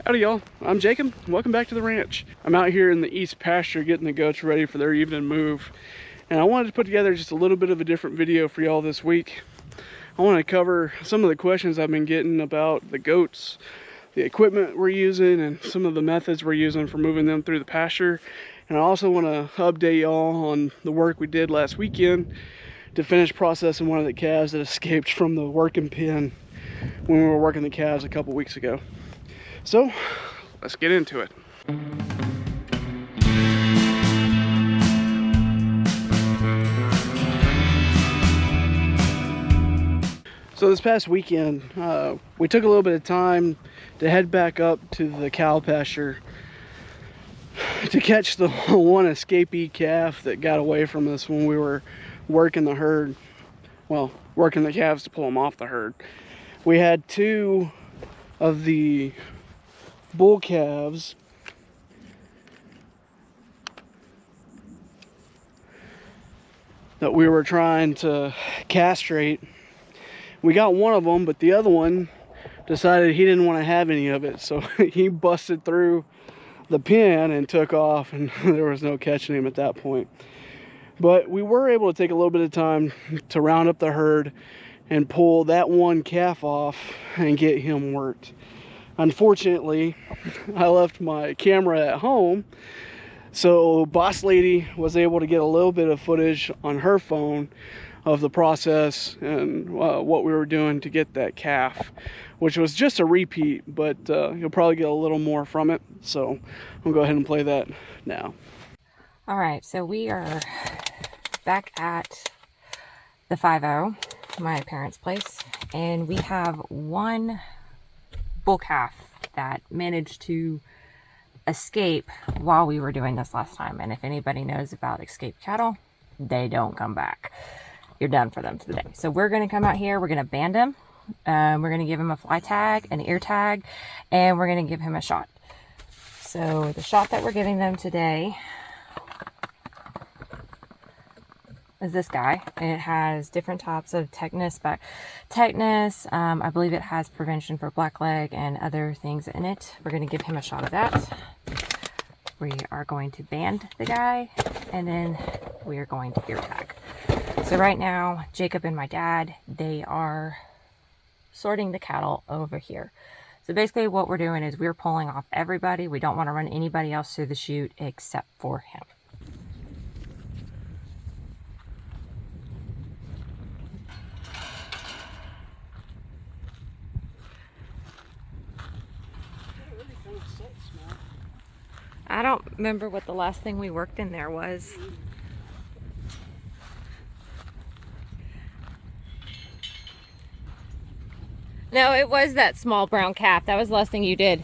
Howdy y'all, I'm Jacob. Welcome back to the ranch. I'm out here in the east pasture getting the goats ready for their evening move. And I wanted to put together just a little bit of a different video for y'all this week. I want to cover some of the questions I've been getting about the goats, the equipment we're using, and some of the methods we're using for moving them through the pasture. And I also want to update y'all on the work we did last weekend to finish processing one of the calves that escaped from the working pen when we were working the calves a couple weeks ago. So, let's get into it. So this past weekend, we took a little bit of time to head back up to the cow pasture to catch the one escapee calf that got away from us when we were working the herd. Well, working the calves to pull them off the herd. We had two of the bull calves that we were trying to castrate. We got one of them, but the other one decided he didn't want to have any of it, so he busted through the pen and took off, and there was no catching him at that point. But we were able to take a little bit of time to round up the herd and pull that one calf off and get him worked. Unfortunately, I left my camera at home, so Boss Lady was able to get a little bit of footage on her phone of the process and what we were doing to get that calf, which was just a repeat, but you'll probably get a little more from it. So I'll go ahead and play that now. All right, so we are back at the 5-0, my parents' place, and we have one bull calf that managed to escape while we were doing this last time. And if anybody knows about escaped cattle, they don't come back. You're done for them today. So we're going to come out here, we're going to band him, we're going to give him a fly tag, an ear tag, and we're going to give him a shot. So the shot that we're giving them today is this guy, and it has different types of tetanus, but I believe it has prevention for blackleg and other things in it. We're going to give him a shot of that. We are going to band the guy, and then we are going to ear tag. So right now, Jacob and my dad, they are sorting the cattle over here. So basically what we're doing is we're pulling off everybody. We don't want to run anybody else through the chute except for him. I don't remember what the last thing we worked in there was. No, it was that small brown calf. That was the last thing you did.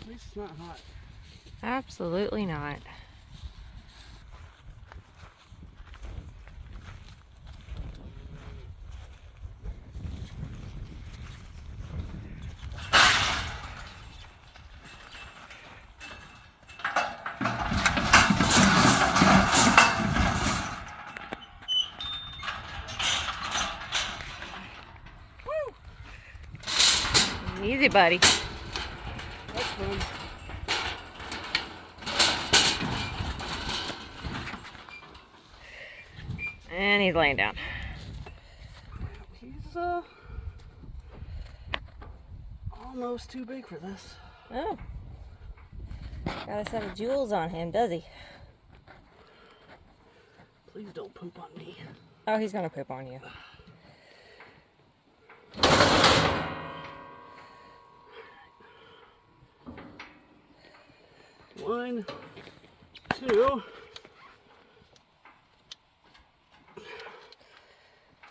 At least it's not hot. Absolutely not. Woo! Easy, buddy. That's fun. And he's laying down. He's almost too big for this. Oh. Got a set of jewels on him, does he? Please don't poop on me. Oh, he's gonna poop on you. 1, 2.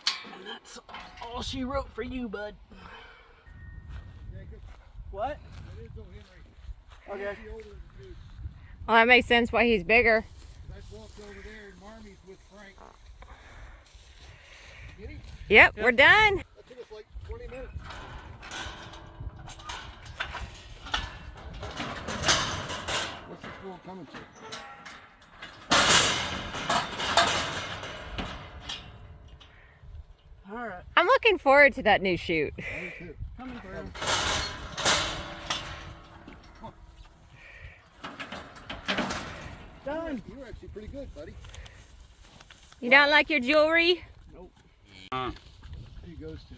And that's all she wrote for you, bud. Jacob, What? that is Henry. Okay. He's older than Duke. Well, that makes sense why he's bigger. I walked over there and Marmy's with Frank. Get him? Yep, we're done. That took us like 20 minutes. What's the school coming to? Alright. I'm looking forward to that new shoot. Me too. Coming through. Done. You were actually pretty good, buddy. You don't like your jewelry? Nope. He goes to.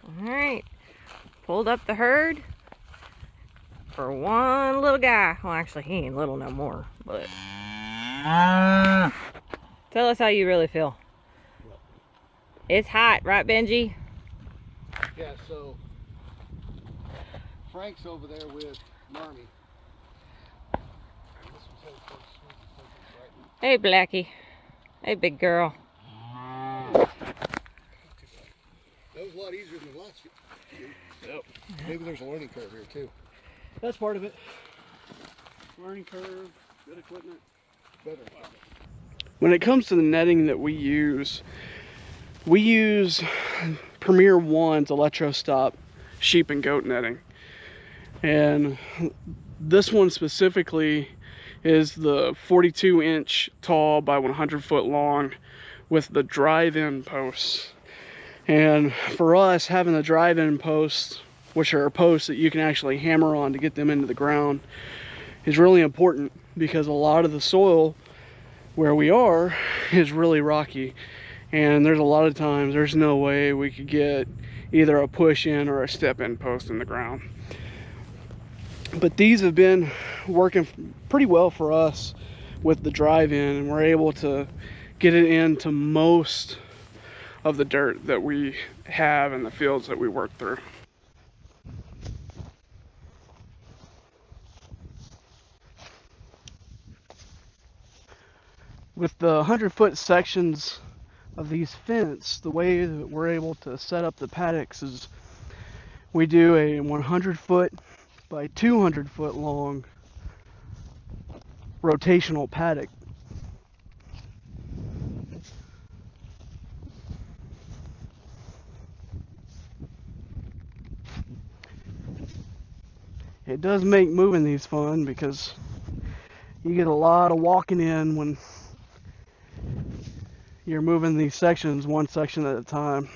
All right, pulled up the herd for one little guy. Well, actually, he ain't little no more, but tell us how you really feel. It's hot, right, Benji? Yeah, so Frank's over there with Marmy. This was headed towards Sweet, right? Hey, Blackie. Hey, big girl. That was a lot easier than the last few. Yep. Maybe there's a learning curve here too. That's part of it. Learning curve, good equipment. Better. When it comes to the netting that we use Premier 1's Electro Stop sheep and goat netting. And this one specifically is the 42-inch tall by 100-foot long with the drive-in posts. And for us, having the drive-in posts, which are posts that you can actually hammer on to get them into the ground, is really important because a lot of the soil where we are is really rocky. And there's a lot of times there's no way we could get either a push-in or a step-in post in the ground. But these have been working pretty well for us with the drive-in, and we're able to get it into most of the dirt that we have in the fields that we work through. With the 100-foot sections of these fence, the way that we're able to set up the paddocks is we do a 100-foot by 200-foot long rotational paddock. It does make moving these fun because you get a lot of walking in when you're moving these sections one section at a time.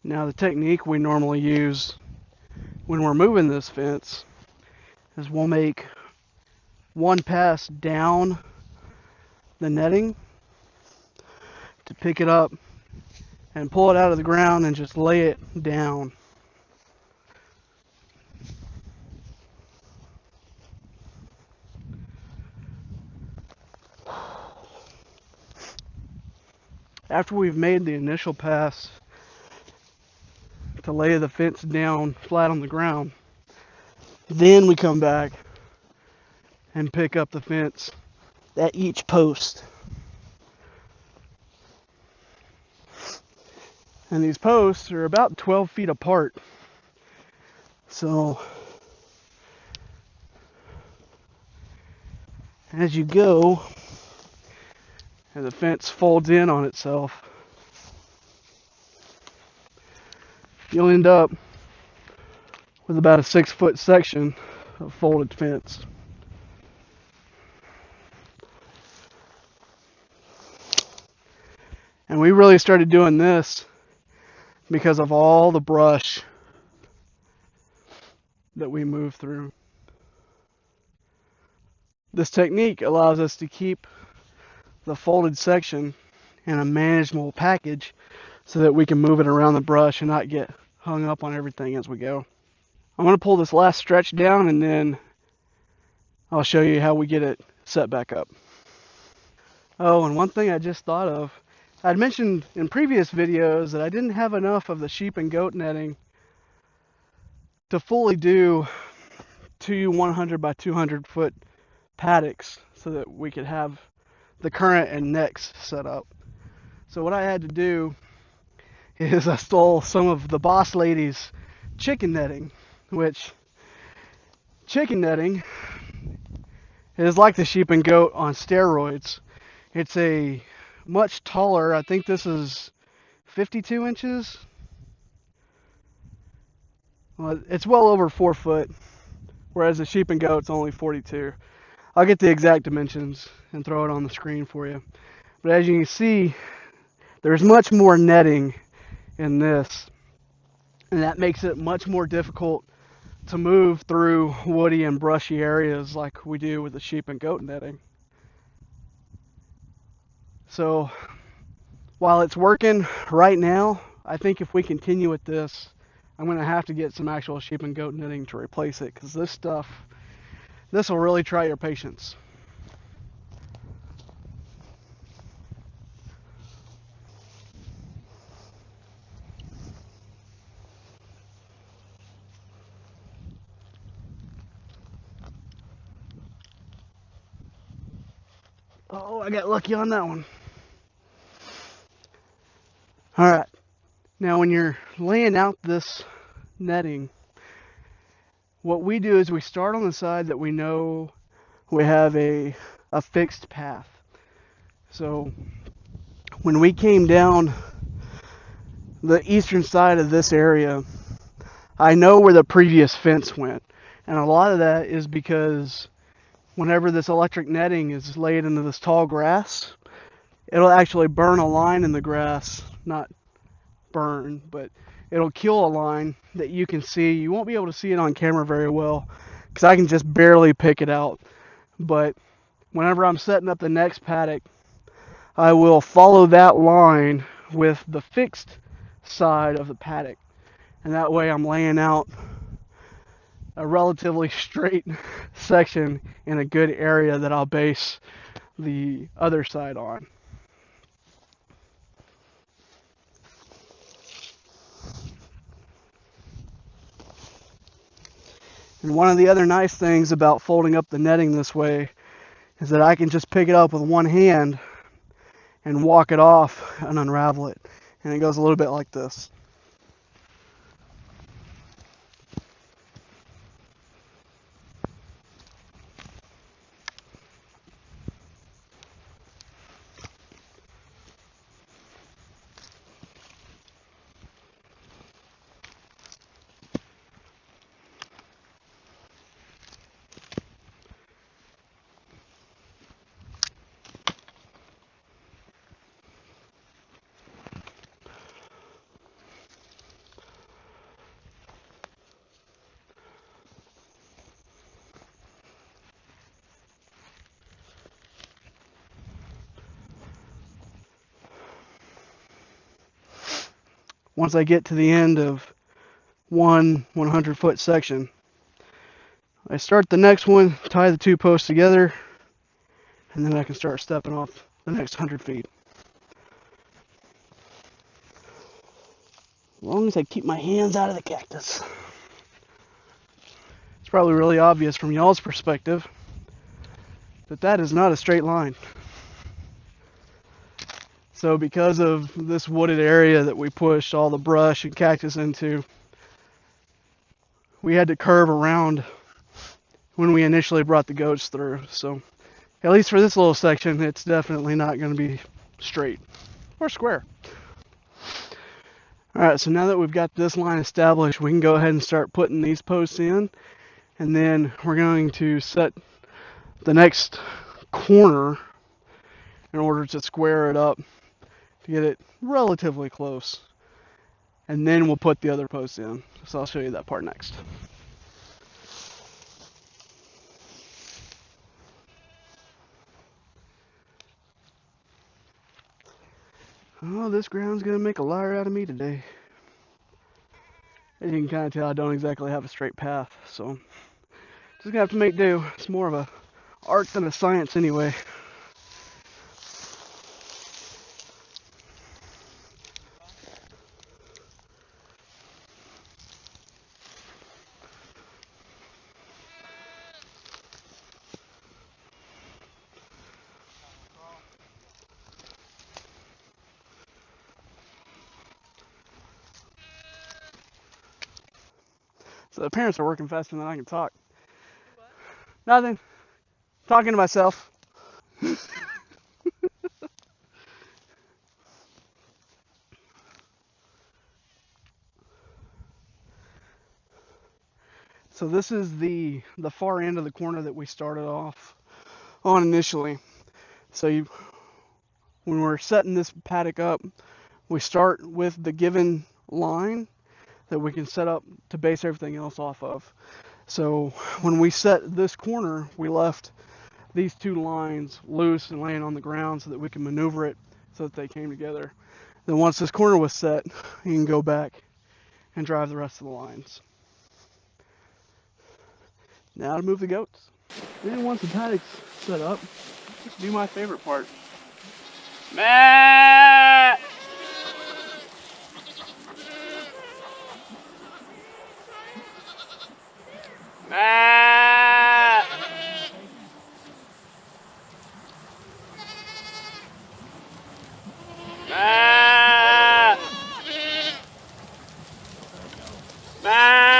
Now the technique we normally use when we're moving this fence is we'll make one pass down the netting to pick it up and pull it out of the ground and just lay it down. After we've made the initial pass to lay the fence down flat on the ground, then we come back and pick up the fence at each post. And these posts are about 12 feet apart. So as you go, and the fence folds in on itself, you'll end up with about a 6-foot section of folded fence. And we really started doing this because of all the brush that we move through. This technique allows us to keep the folded section in a manageable package so that we can move it around the brush and not get hung up on everything as we go. I'm going to pull this last stretch down and then I'll show you how we get it set back up. Oh, and one thing I just thought of, I'd mentioned in previous videos that I didn't have enough of the sheep and goat netting to fully do 2 100 by 200 foot paddocks so that we could have the current and necks set up. So what I had to do is I stole some of the boss lady's chicken netting, which chicken netting is like the sheep and goat on steroids. It's a much taller, I think this is 52 inches. Well, it's well over 4 foot, whereas the sheep and goat's only 42. I'll get the exact dimensions and throw it on the screen for you. But as you can see, there's much more netting in this, and that makes it much more difficult to move through woody and brushy areas like we do with the sheep and goat netting. So while it's working right now, I think if we continue with this, I'm going to have to get some actual sheep and goat netting to replace it, because this will really try your patience. Oh, I got lucky on that one. Alright, now when you're laying out this netting, what we do is we start on the side that we know we have a fixed path. So when we came down the eastern side of this area, I know where the previous fence went. And a lot of that is because whenever this electric netting is laid into this tall grass, it'll actually burn a line in the grass. Not burn, but it'll kill a line that you can see. You won't be able to see it on camera very well because I can just barely pick it out. But whenever I'm setting up the next paddock, I will follow that line with the fixed side of the paddock. And that way I'm laying out a relatively straight section in a good area that I'll base the other side on. And one of the other nice things about folding up the netting this way is that I can just pick it up with one hand and walk it off and unravel it. And it goes a little bit like this. Once I get to the end of one 100-foot section, I start the next one, tie the two posts together, and then I can start stepping off the next 100 feet. As long as I keep my hands out of the cactus. It's probably really obvious from y'all's perspective that that is not a straight line. So because of this wooded area that we pushed all the brush and cactus into, we had to curve around when we initially brought the goats through. So at least for this little section, it's definitely not going to be straight or square. Alright, so now that we've got this line established, we can go ahead and start putting these posts in, and then we're going to set the next corner in order to square it up to get it relatively close, and then we'll put the other posts in. So I'll show you that part next. Oh, this ground's gonna make a liar out of me today. As you can kind of tell, I don't exactly have a straight path, so just gonna have to make do. It's more of a art than a science anyway. So the parents are working faster than I can talk. Nothing. Talking to myself. So this is the far end of the corner that we started off on initially. So when we're setting this paddock up, we start with the given line that we can set up to base everything else off of. So when we set this corner, we left these two lines loose and laying on the ground so that we can maneuver it so that they came together. Then once this corner was set, you can go back and drive the rest of the lines. Now to move the goats. Then once the paddock's set up, let's do my favorite part. Matt! Matt! Matt! Matt!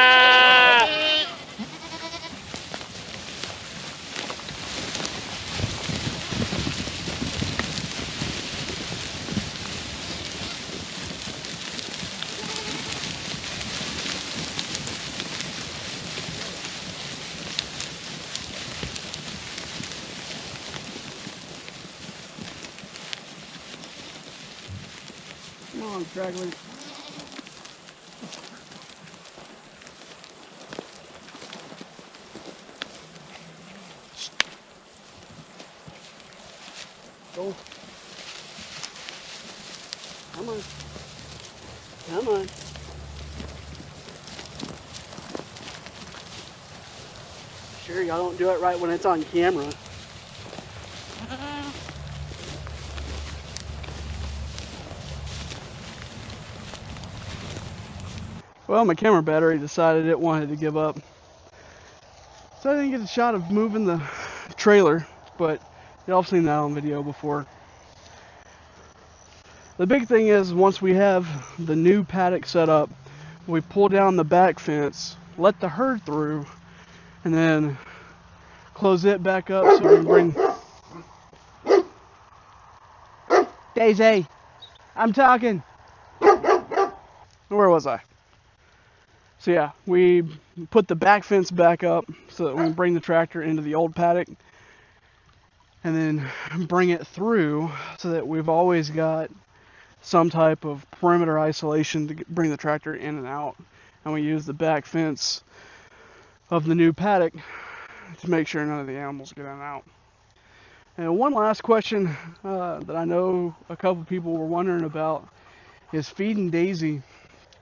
Come on, straggler. Go. Come on. Come on. Sure, y'all don't do it right when it's on camera. Well, my camera battery decided it wanted to give up. So I didn't get a shot of moving the trailer, but y'all have seen that on video before. The big thing is, once we have the new paddock set up, we pull down the back fence, let the herd through, and then close it back up so we can bring... Daisy, I'm talking. Where was I? So yeah, we put the back fence back up so that we can bring the tractor into the old paddock and then bring it through so that we've always got some type of perimeter isolation to bring the tractor in and out. And we use the back fence of the new paddock to make sure none of the animals get in and out. And one last question that I know a couple people were wondering about is feeding Daisy.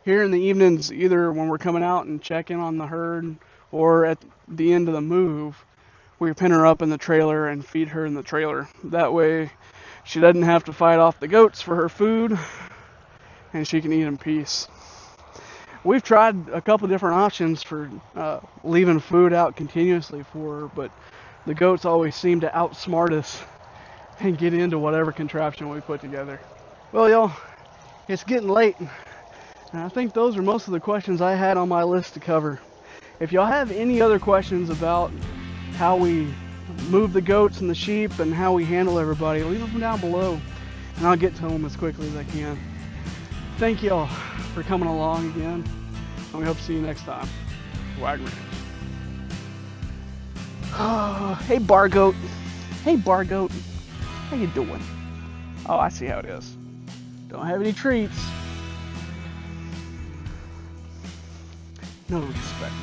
Here in the evenings, either when we're coming out and checking on the herd or at the end of the move, we pin her up in the trailer and feed her in the trailer. That way she doesn't have to fight off the goats for her food and she can eat in peace. We've tried a couple different options for leaving food out continuously for her, but the goats always seem to outsmart us and get into whatever contraption we put together. Well, y'all, it's getting late. And I think those are most of the questions I had on my list to cover. If y'all have any other questions about how we move the goats and the sheep and how we handle everybody, leave them down below and I'll get to them as quickly as I can. Thank y'all for coming along again, and we hope to see you next time. Wag Ranch. Oh, hey bar goat. Hey bar goat. How you doing? Oh, I see how it is. Don't have any treats. No respect.